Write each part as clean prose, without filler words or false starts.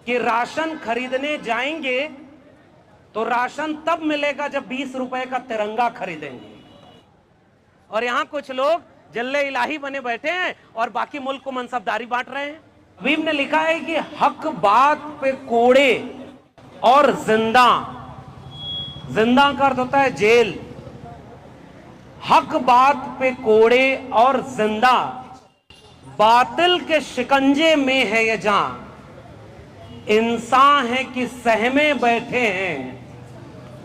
कि राशन खरीदने जाएंगे तो राशन तब मिलेगा जब 20 रुपए का तिरंगा खरीदेंगे। और यहां कुछ लोग जल्ले इलाही बने बैठे हैं और बाकी मुल्क को मनसबदारी बांट रहे हैं। हबीब ने लिखा है कि हक बात पे कोड़े और जिंदा, जिंदा का अर्थ होता है जेल, हक बात पे कोड़े और जिंदा, बातिल के शिकंजे में है ये जान, इंसान है कि सहमे बैठे हैं,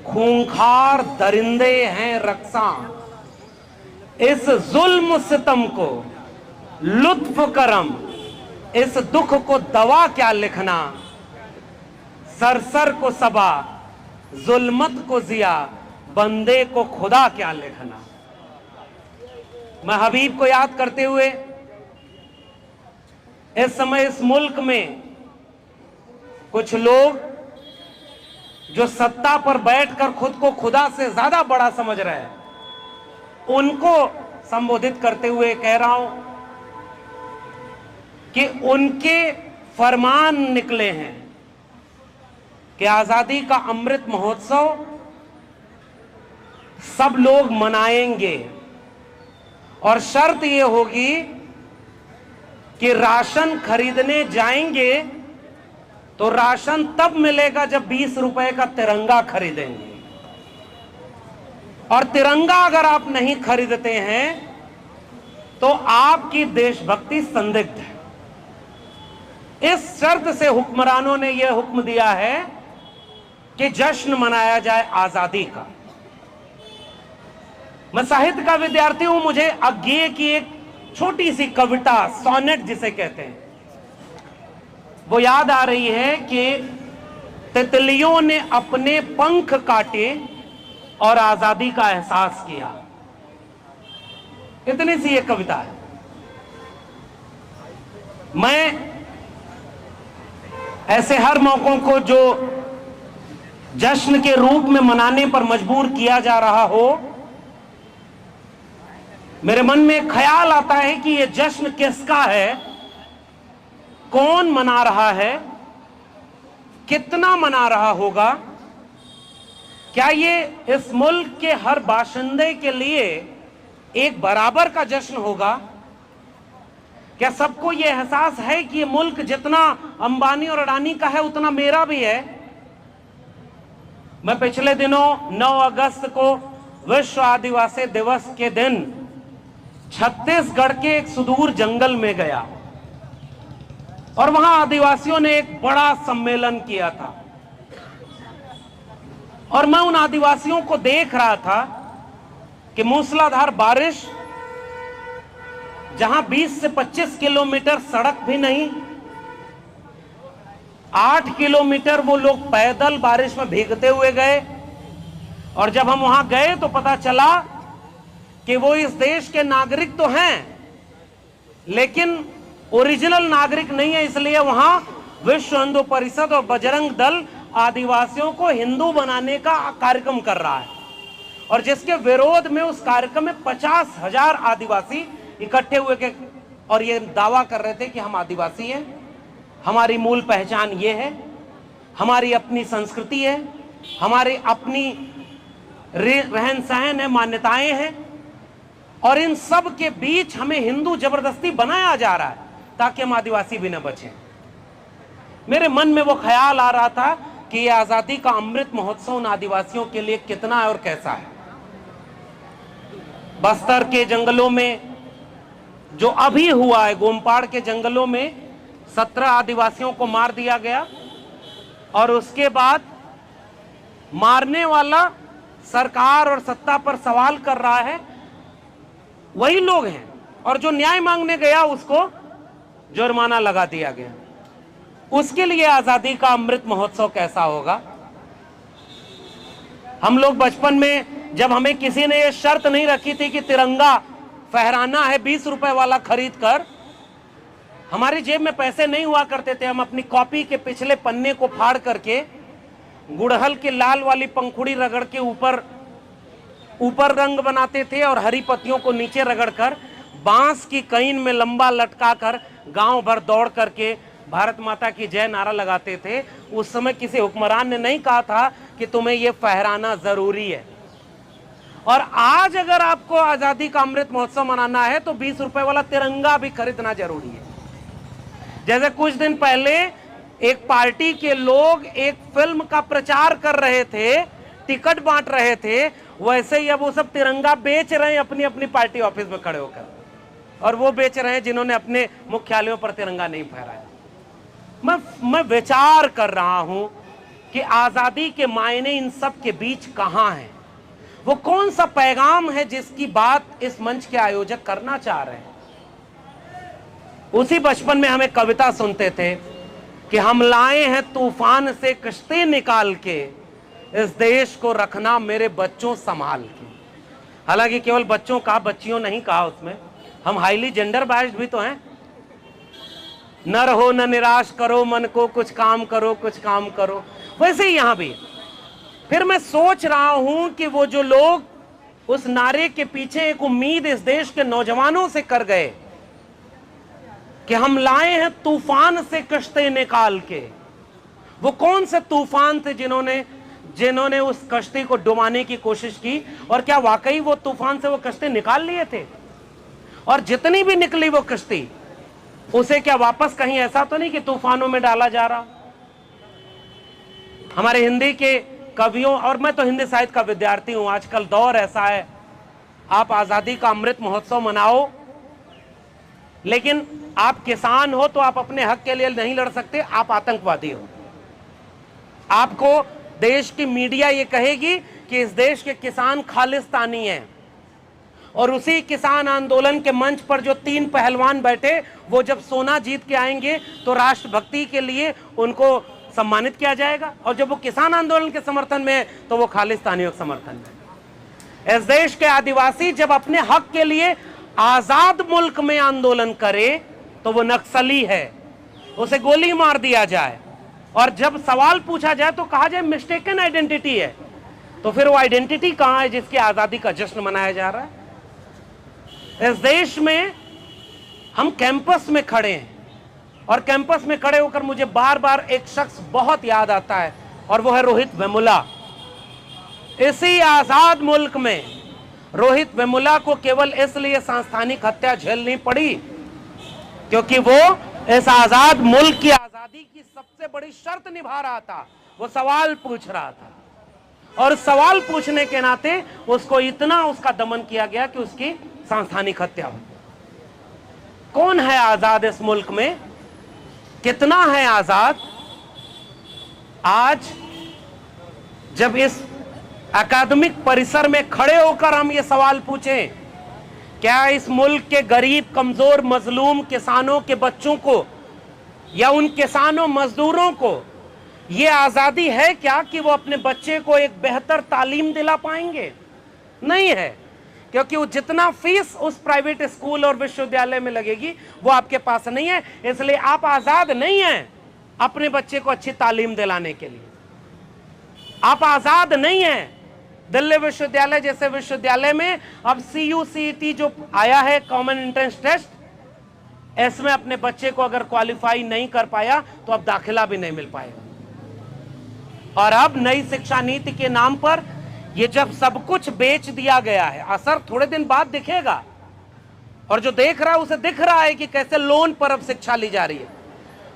खूंखार दरिंदे हैं रक्सा, इस जुल्म सितम को लुत्फ करम, इस दुख को दवा क्या लिखना, सरसर को सबा, जुल्मत को जिया, बंदे को खुदा क्या लिखना। मैं हबीब को याद करते हुए इस समय इस मुल्क में कुछ लोग जो सत्ता पर बैठकर खुद को खुदा से ज्यादा बड़ा समझ रहे हैं, उनको संबोधित करते हुए कह रहा हूं कि उनके फरमान निकले हैं कि आजादी का अमृत महोत्सव सब लोग मनाएंगे और शर्त यह होगी कि राशन खरीदने जाएंगे तो राशन तब मिलेगा जब 20 रुपए का तिरंगा खरीदेंगे। और तिरंगा अगर आप नहीं खरीदते हैं तो आपकी देशभक्ति संदिग्ध है। इस शर्त से हुक्मरानों ने यह हुक्म दिया है कि जश्न मनाया जाए आजादी का। मैं साहित्य का विद्यार्थी हूं, मुझे अज्ञेय की एक छोटी सी कविता, सोनेट जिसे कहते हैं, वो याद आ रही है कि तितलियों ने अपने पंख काटे और आजादी का एहसास किया। इतनी सी एक कविता है। मैं ऐसे हर मौकों को जो जश्न के रूप में मनाने पर मजबूर किया जा रहा हो, मेरे मन में ख्याल आता है कि यह जश्न किसका है, कौन मना रहा है, कितना मना रहा होगा। क्या ये इस मुल्क के हर बाशिंदे के लिए एक बराबर का जश्न होगा? क्या सबको यह एहसास है कि ये मुल्क जितना अंबानी और अडानी का है उतना मेरा भी है? मैं पिछले दिनों 9 अगस्त को विश्व आदिवासी दिवस के दिन छत्तीसगढ़ के एक सुदूर जंगल में गया और वहां आदिवासियों ने एक बड़ा सम्मेलन किया था और मैं उन आदिवासियों को देख रहा था कि मूसलाधार बारिश, जहां 20 से 25 किलोमीटर सड़क भी नहीं, 8 किलोमीटर वो लोग पैदल बारिश में भीगते हुए गए। और जब हम वहां गए तो पता चला कि वो इस देश के नागरिक तो हैं लेकिन ओरिजिनल नागरिक नहीं है, इसलिए वहां विश्व हिंदू परिषद और बजरंग दल आदिवासियों को हिंदू बनाने का कार्यक्रम कर रहा है। और जिसके विरोध में उस कार्यक्रम में 50,000 आदिवासी इकट्ठे हुए के और ये दावा कर रहे थे कि हम आदिवासी हैं, हमारी मूल पहचान ये है, हमारी अपनी संस्कृति है, हमारी अपनी रहन सहन है, मान्यताएं हैं, और इन सब के बीच हमें हिंदू जबरदस्ती बनाया जा रहा है ताकि हम आदिवासी भी न बचें। मेरे मन में वो ख्याल आ रहा था कि ये आजादी का अमृत महोत्सव उन आदिवासियों के लिए कितना है और कैसा है। बस्तर के जंगलों में जो अभी हुआ है, गोमपाड़ के जंगलों में 17 आदिवासियों को मार दिया गया और उसके बाद मारने वाला सरकार और सत्ता पर सवाल कर रहा है वही लोग हैं, और जो न्याय मांगने गया उसको जुर्माना लगा दिया गया। उसके लिए आजादी का अमृत महोत्सव कैसा होगा? हम लोग बचपन में जब हमें किसी ने यह शर्त नहीं रखी थी कि तिरंगा फहराना है 20 रुपए वाला खरीद कर, हमारी जेब में पैसे नहीं हुआ करते थे, हम अपनी कॉपी के पिछले पन्ने को फाड़ करके गुड़हल के लाल वाली पंखुड़ी रगड़ के ऊपर रंग बनाते थे और हरी पत्तियों को नीचे रगड़कर बांस की कईन में लंबा लटका कर गांव भर दौड़ करके भारत माता की जय नारा लगाते थे, उस समय किसी हुक्मरान ने नहीं कहा था कि तुम्हें यह फहराना जरूरी है। और आज अगर आपको आजादी का अमृत महोत्सव मनाना है तो 20 रुपए वाला तिरंगा भी खरीदना जरूरी है। जैसे कुछ दिन पहले एक पार्टी के लोग एक फिल्म का प्रचार कर रहे थे, टिकट बांट रहे थे, वैसे ही अब वो सब तिरंगा बेच रहे हैं अपनी अपनी पार्टी ऑफिस में खड़े होकर, और वो बेच रहे हैं जिन्होंने अपने मुख्यालयों पर तिरंगा नहीं फहराया। मैं विचार कर रहा हूं कि आजादी के मायने इन सब के बीच कहां है, वो कौन सा पैगाम है जिसकी बात इस मंच के आयोजक करना चाह रहे हैं। उसी बचपन में हम एक कविता सुनते थे कि हम लाए हैं तूफान से कश्ती निकाल के, इस देश को रखना मेरे बच्चों संभाल के। हालांकि केवल बच्चों का, बच्चियों नहीं कहा उसमें, हम हाईली जेंडर बायस्ड भी तो हैं। न रहो न निराश करो मन को, कुछ काम करो कुछ काम करो, वैसे ही यहां भी। फिर मैं सोच रहा हूं कि वो जो लोग उस नारे के पीछे एक उम्मीद इस देश के नौजवानों से कर गए कि हम लाए हैं तूफान से कश्ती निकाल के, वो कौन से तूफान थे जिन्होंने उस कश्ती को डुबाने की कोशिश की, और क्या वाकई वो तूफान से वो कश्ती निकाल लिए थे? और जितनी भी निकली वो कश्ती, उसे क्या वापस कहीं ऐसा तो नहीं कि तूफानों में डाला जा रहा? हमारे हिंदी के कवियों, और मैं तो हिंदी साहित्य का विद्यार्थी हूं, आजकल दौर ऐसा है, आप आजादी का अमृत महोत्सव मनाओ, लेकिन आप किसान हो तो आप अपने हक के लिए नहीं लड़ सकते, आप आतंकवादी हो। आपको देश की मीडिया ये कहेगी कि इस देश के किसान खालिस्तानी हैं, और उसी किसान आंदोलन के मंच पर जो 3 पहलवान बैठे, वो जब सोना जीत के आएंगे तो राष्ट्रभक्ति के लिए उनको सम्मानित किया जाएगा, और जब वो किसान आंदोलन के समर्थन में है तो वो खालिस्तानियों के समर्थन में। इस देश के आदिवासी जब अपने हक के लिए आजाद मुल्क में आंदोलन करे तो वो नक्सली है, उसे गोली मार दिया जाए, और जब सवाल पूछा जाए तो कहा जाए मिस्टेकन आइडेंटिटी है, तो फिर वो आइडेंटिटी कहां है जिसकी आजादी का जश्न मनाया जा रहा है? इस देश में हम कैंपस में खड़े हैं, और कैंपस में खड़े होकर मुझे बार बार एक शख्स बहुत याद आता है, और वो है रोहित वेमुला। इसी आजाद मुल्क में रोहित वेमुला को केवल इसलिए सांस्थानिक हत्या झेलनी पड़ी क्योंकि वो इस आजाद मुल्क की आजादी की सबसे बड़ी शर्त निभा रहा था, वो सवाल पूछ रहा था, और सवाल पूछने के नाते उसको इतना उसका दमन किया गया कि उसकी सांस्थानिक हत्या हुई। कौन है आजाद इस मुल्क में? कितना है आजाद? आज जब इस अकादमिक परिसर में खड़े होकर हम ये सवाल पूछें, क्या इस मुल्क के गरीब, कमजोर, मजलूम किसानों के बच्चों को या उन किसानों मजदूरों को ये आजादी है क्या कि वो अपने बच्चे को एक बेहतर तालीम दिला पाएंगे? नहीं है, क्योंकि वो जितना फीस उस प्राइवेट स्कूल और विश्वविद्यालय में लगेगी वो आपके पास नहीं है, इसलिए आप आजाद नहीं हैं अपने बच्चे को अच्छी तालीम दिलाने के लिए। आप आजाद नहीं हैं। दिल्ली विश्वविद्यालय जैसे विश्वविद्यालय में अब CUCET जो आया है, कॉमन एंट्रेंस टेस्ट, इसमें अपने बच्चे को अगर क्वालिफाई नहीं कर पाया तो अब दाखिला भी नहीं मिल पाएगा। और अब नई शिक्षा नीति के नाम पर ये जब सब कुछ बेच दिया गया है, असर थोड़े दिन बाद दिखेगा, और जो देख रहा है उसे दिख रहा है कि कैसे लोन पर अब शिक्षा ली जा रही है।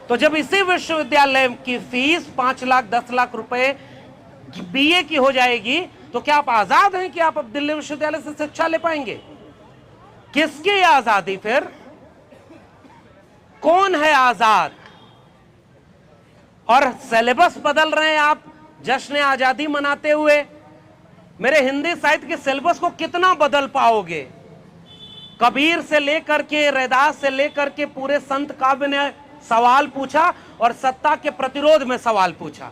तो जब इसी विश्वविद्यालय की फीस 5 लाख 10 लाख रुपए BA की हो जाएगी, तो क्या आप आजाद हैं कि आप अब दिल्ली विश्वविद्यालय से शिक्षा ले पाएंगे? किसकी आजादी फिर? कौन है आजाद? और सिलेबस बदल रहे हैं आप जश्न आजादी मनाते हुए। मेरे हिंदी साहित्य के सिलेबस को कितना बदल पाओगे? कबीर से लेकर के, रैदास से लेकर के पूरे संत काव्य ने सवाल पूछा, और सत्ता के प्रतिरोध में सवाल पूछा।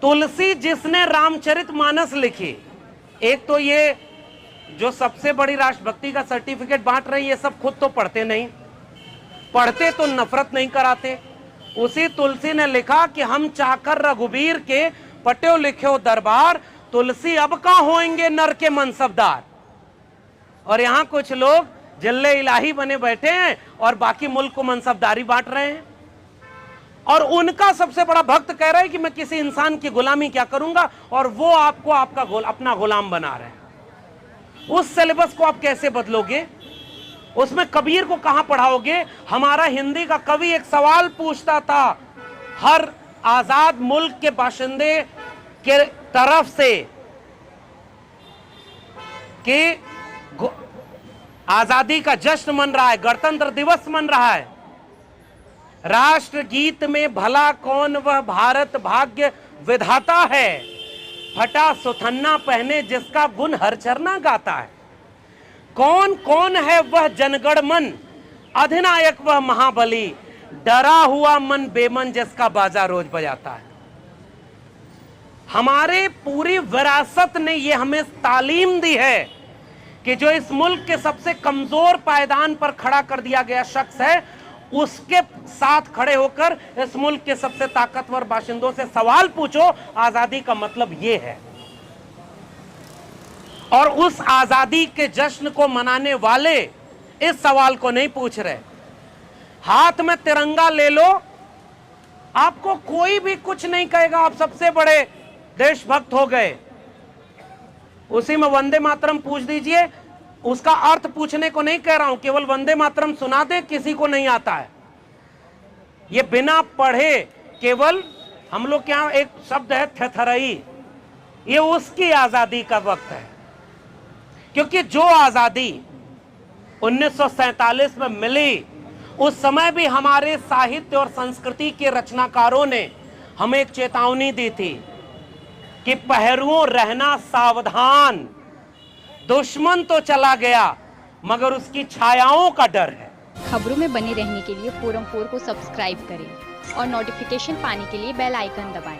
तुलसी जिसने रामचरितमानस लिखी, एक तो ये जो सबसे बड़ी राष्ट्रभक्ति का सर्टिफिकेट बांट रही, ये सब खुद तो पढ़ते नहीं, पढ़ते तो नफरत नहीं कराते। उसी तुलसी ने लिखा कि हम चाकर रघुबीर के पट्यो लिख्यो दरबार, तुलसी अब का होएंगे नर के मनसबदार। और यहां कुछ लोग जिल्ले इलाही बने बैठे हैं और बाकी मुल्क को मनसबदारी बांट रहे हैं। और उनका सबसे बड़ा भक्त कह रहा है कि मैं किसी इंसान की गुलामी क्या करूंगा, और वो आपको अपना गुलाम बना रहे हैं। उस सिलेबस को आप कैसे बदलोगे? उसमें कबीर को कहां पढ़ाओगे? हमारा हिंदी का कवि एक सवाल पूछता था हर आजाद मुल्क के बाशिंदे के तरफ से कि आजादी का जश्न मन रहा है, गणतंत्र दिवस मन रहा है, राष्ट्र गीत में भला कौन वह भारत भाग्य विधाता है, फटा सुथन्ना पहने जिसका गुण हर चरना गाता है, कौन कौन है वह जनगण मन, अधिनायक वह महाबली, डरा हुआ मन बेमन जिसका बाजा रोज बजाता है। हमारे पूरी विरासत ने यह हमें तालीम दी है कि जो इस मुल्क के सबसे कमजोर पायदान पर खड़ा कर दिया गया शख्स है, उसके साथ खड़े होकर इस मुल्क के सबसे ताकतवर बाशिंदों से सवाल पूछो, आजादी का मतलब यह है। और उस आजादी के जश्न को मनाने वाले इस सवाल को नहीं पूछ रहे। हाथ में तिरंगा ले लो, आपको कोई भी कुछ नहीं कहेगा, आप सबसे बड़े देशभक्त हो गए। उसी में वंदे मातरम पूछ दीजिए, उसका अर्थ पूछने को नहीं कह रहा हूं, केवल वंदे मातरम सुना दे, किसी को नहीं आता है। ये बिना पढ़े केवल हम लोग के यहां एक शब्द है थेथरई, ये उसकी आजादी का वक्त है। क्योंकि जो आजादी 1947 में मिली, उस समय भी हमारे साहित्य और संस्कृति के रचनाकारों ने हमें एक चेतावनी दी थी कि पहरुओं रहना सावधान, दुश्मन तो चला गया मगर उसकी छायाओं का डर है। खबरों में बने रहने के लिए फोरम 4 को सब्सक्राइब करें और नोटिफिकेशन पाने के लिए बेल आइकन दबाएं।